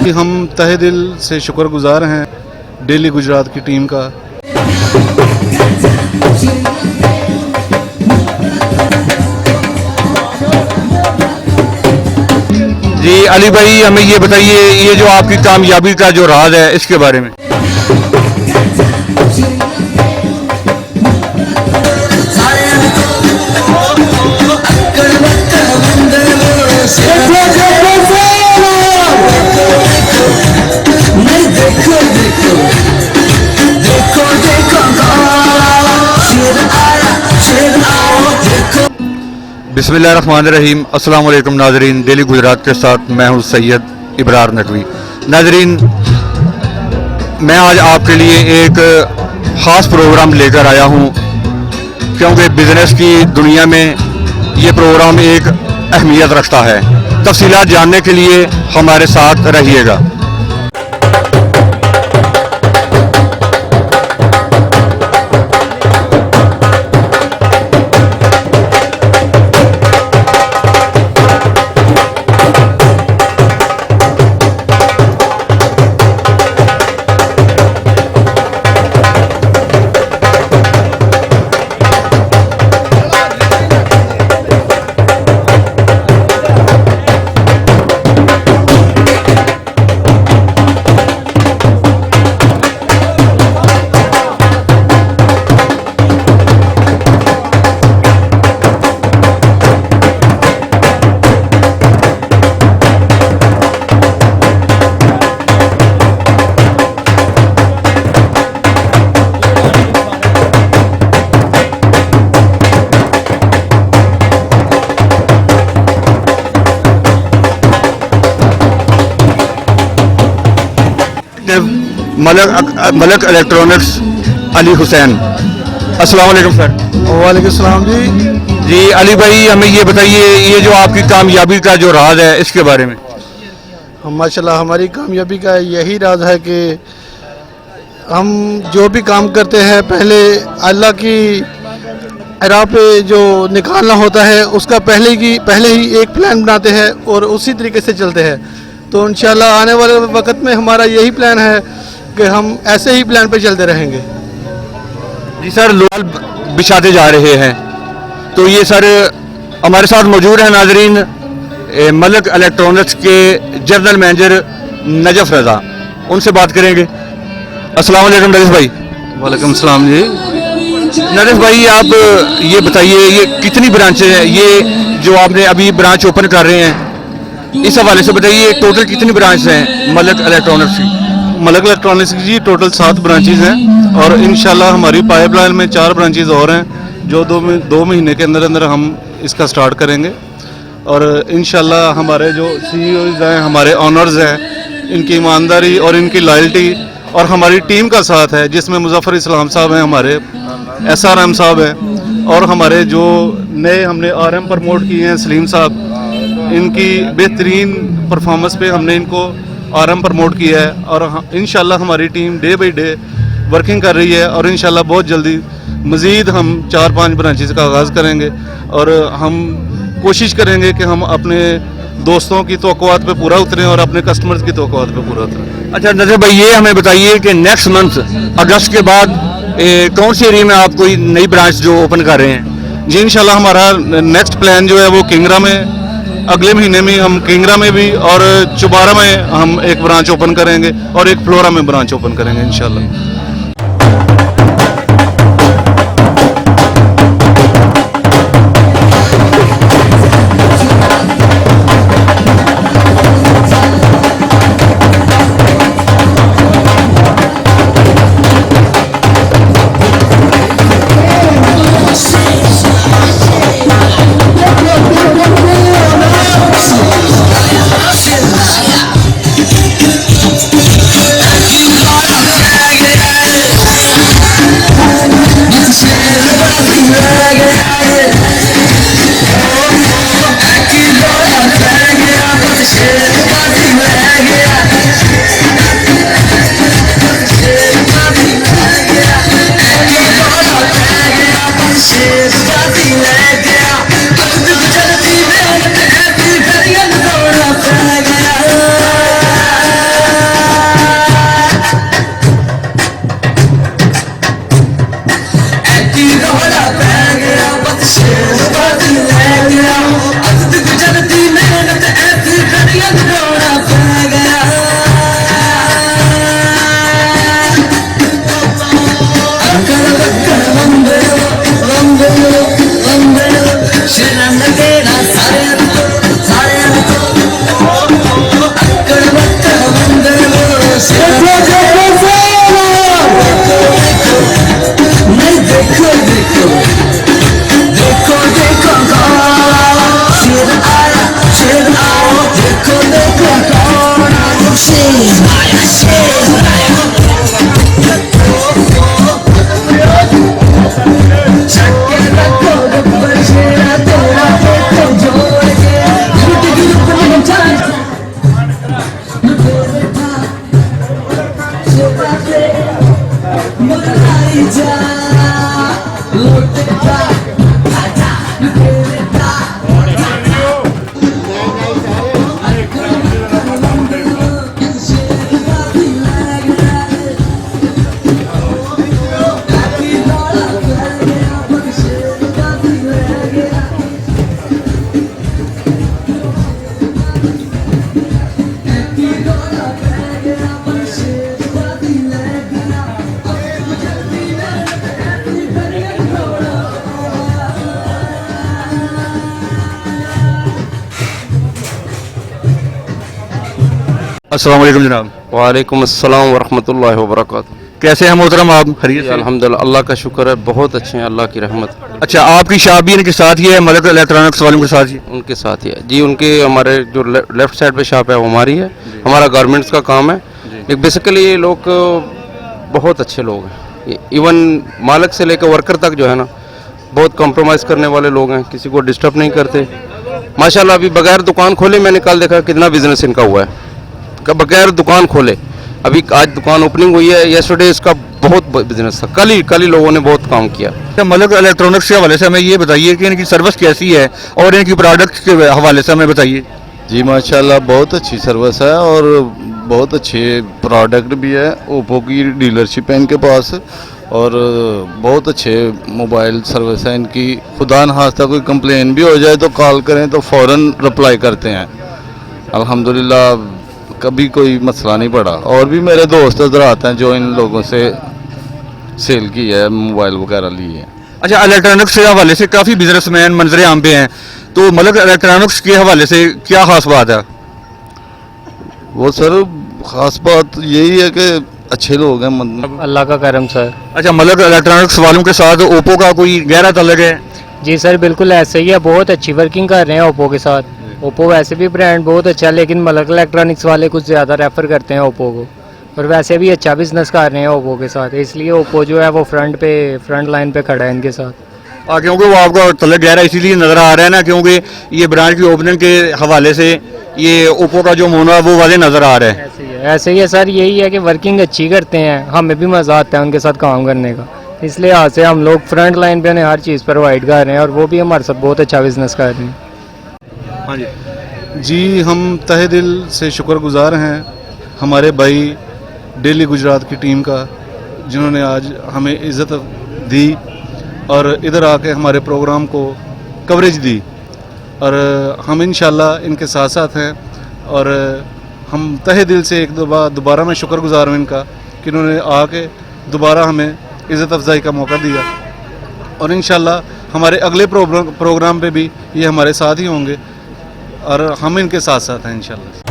जी हम तहे दिल से शुक्रगुजार हैं डेली गुजरात की टीम का। जी अली भाई, हमें ये बताइए, ये जो आपकी कामयाबी का जो राज है इसके बारे में। बिस्मिल्लाहिर्रहमानिर्रहीम। अस्सलाम वालेकुम नाजरीन, डेली गुजरात के साथ मैं हूं सैयद इब्रार नकवी। नाजरीन, मैं आज आपके लिए एक ख़ास प्रोग्राम लेकर आया हूं क्योंकि बिज़नेस की दुनिया में ये प्रोग्राम एक अहमियत रखता है। तफसीलात जानने के लिए हमारे साथ रहिएगा। मलक इलेक्ट्रॉनिक्स अली हुसैन। अस्सलाम वालेकुम सर। वालेकुम सलाम जी। जी अली भाई, हमें ये बताइए, ये जो आपकी कामयाबी का जो राज है इसके बारे में। माशाल्लाह हमारी कामयाबी का यही राज है कि हम जो भी काम करते हैं पहले अल्लाह की राह पे जो निकालना होता है उसका पहले ही एक प्लान बनाते हैं और उसी तरीके से चलते हैं। तो इंशाल्लाह आने वाले वक्त में हमारा यही प्लान है कि हम ऐसे ही प्लान पे चलते रहेंगे। जी सर, लोग बिछाते जा रहे हैं, तो ये सर हमारे साथ मौजूद है नाजरीन मलक इलेक्ट्रॉनिक्स के जनरल मैनेजर नजफ रजा, उनसे बात करेंगे। अस्सलाम वालेकुम नजफ भाई। वालेकुम सलाम जी। नजफ भाई, आप ये बताइए, ये कितनी ब्रांचें हैं, ये जो आपने अभी ब्रांच ओपन कर रहे हैं, इस हवाले से बताइए टोटल कितनी ब्रांच हैं मलक इलेक्ट्रॉनिक्स की। मलक इलेक्ट्रॉनिक्स की जी टोटल 7 ब्रांचेज हैं और इंशाल्लाह हमारी पाइपलाइन में 4 ब्रांचेज और हैं जो 2 महीने के अंदर अंदर हम इसका स्टार्ट करेंगे। और इंशाल्लाह हमारे जो CEOs हैं, हमारे ऑनर्स हैं, इनकी ईमानदारी और इनकी लॉयल्टी और हमारी टीम का साथ है, जिसमें मुजफ्फर इस्लाम साहब हैं, हमारे SRM साहब हैं और हमारे जो नए हमने RM प्रमोट किए हैं सलीम साहब, इनकी बेहतरीन परफॉर्मेंस पे हमने इनको RM प्रमोट किया है। और इंशाल्लाह हमारी team day by day working कर रही है और इंशाल्लाह बहुत जल्दी मज़ीद हम 4-5 ब्रांचेस का आगाज़ करेंगे और हम कोशिश करेंगे कि हम अपने दोस्तों की तवक्कुआत पे पूरा उतरें और अपने कस्टमर्स की तवक्कुआत पे पूरा उतरें। अच्छा नजर भाई, ये हमें बताइए कि नेक्स्ट मंथ अगस्त के बाद कौन सी एरिया में आप कोई नई ब्रांच जो ओपन कर रहे हैं। जी इंशाल्लाह हमारा नेक्स्ट प्लान जो है वो किंगरा में, अगले महीने में हम किंगरा में भी और चुबारा में हम एक ब्रांच ओपन करेंगे और एक फ्लोरा में ब्रांच ओपन करेंगे इंशाल्लाह। You gotta flag it. अस्सलाम वालेकुम जनाब, वालेकुम अस्सलाम वरहमतुल्लाहि वबरकातुहू। कैसे हैं मोहतरम आप? खैरियत से? अल्हम्दुलिल्लाह, अल्लाह का शुक्र है, बहुत अच्छे हैं, अल्लाह की रहमत अच्छा, आपकी शॉप भी इनके साथ ही है, मलक इलेक्ट्रॉनिक्स वालों के साथ ही? उनके साथ ही है जी। उनके हमारे जो लेफ्ट साइड पे शॉप है वो हमारी है, हमारा गारमेंट्स का काम है। बेसिकली ये लोग बहुत अच्छे लोग हैं, इवन मालिक से लेकर वर्कर तक जो है ना, बहुत कॉम्प्रोमाइज़ करने वाले लोग हैं, किसी को डिस्टर्ब नहीं करते माशाल्लाह। अभी बगैर दुकान खोले मैंने कल देखा कितना बिजनेस इनका हुआ है, बगैर दुकान खोले। अभी आज दुकान ओपनिंग हुई है, येस्टरडे इसका बहुत बिजनेस था, कल ही लोगों ने बहुत काम किया। अच्छा, मलक इलेक्ट्रॉनिक्स के हवाले से हमें ये बताइए कि इनकी सर्विस कैसी है और इनकी प्रोडक्ट के हवाले से हमें बताइए। जी माशाल्लाह बहुत अच्छी सर्विस है और बहुत अच्छे प्रोडक्ट भी है। ओप्पो की डीलरशिप है इनके पास और बहुत अच्छे मोबाइल सर्विस है इनकी। खुदा न खास्ता कोई कंप्लेन भी हो जाए तो कॉल करें तो फ़ौरन रिप्लाई करते हैं। अल्हम्दुलिल्लाह कभी कोई मसला नहीं पड़ा। और भी मेरे दोस्त इधर आते हैं जो इन लोगों से सेल की है, मोबाइल वगैरह लिए हैं। अच्छा, इलेक्ट्रॉनिक्स के हवाले से काफ़ी बिजनेसमैन मंजरे आम पे हैं, तो मलक इलेक्ट्रॉनिक्स के हवाले से क्या खास बात है? वो सर ख़ास बात यही है कि अच्छे लोग हैं, मतलब अल्लाह का करम सर। अच्छा, मलक इलेक्ट्रॉनिक्स वालों के साथ ओप्पो का कोई गहरा ताल्लुक है? जी सर, बिल्कुल ऐसे ही है, बहुत अच्छी वर्किंग कर रहे हैं ओप्पो के साथ। ओप्पो वैसे भी ब्रांड बहुत अच्छा है, लेकिन मलक इलेक्ट्रॉनिक्स वाले कुछ ज़्यादा रेफर करते हैं ओप्पो को, और वैसे भी अच्छा बिजनेस कर रहे हैं ओप्पो के साथ, इसलिए ओप्पो जो है वो फ्रंट लाइन पे खड़ा है इनके साथ। क्योंकि वो आपका ताल्लुक गहरा इसीलिए नज़र आ रहा है ना, क्योंकि ये ब्रांड की ओपनिंग के हवाले से ये ओप्पो का जो मोनो है वो वाले नज़र आ रहा है। ऐसे ही है सर, यही है कि वर्किंग अच्छी करते हैं, हमें भी मज़ा आता है उनके साथ काम करने का, इसलिए आज से हम लोग फ्रंट लाइन पे उन्हें हर चीज़ प्रोवाइड कर रहे हैं और वो भी हमारे साथ बहुत अच्छा बिजनेस कर रहे हैं। हाँ जी जी, हम तहे दिल से शुक्रगुजार हैं हमारे भाई डेली गुजरात की टीम का, जिन्होंने आज हमें इज़्ज़त दी और इधर आके हमारे प्रोग्राम को कवरेज दी। और हम इंशाल्लाह इनके साथ साथ हैं और हम तहे दिल से एक दोबारा मैं शुक्रगुजार हूँ इनका कि इन्होंने आके दोबारा हमें इज़्ज़त अफजाई का मौका दिया। और इंशाल्लाह हमारे अगले प्रोग्राम पे भी ये हमारे साथ ही होंगे और हम इनके साथ साथ हैं इंशाल्लाह।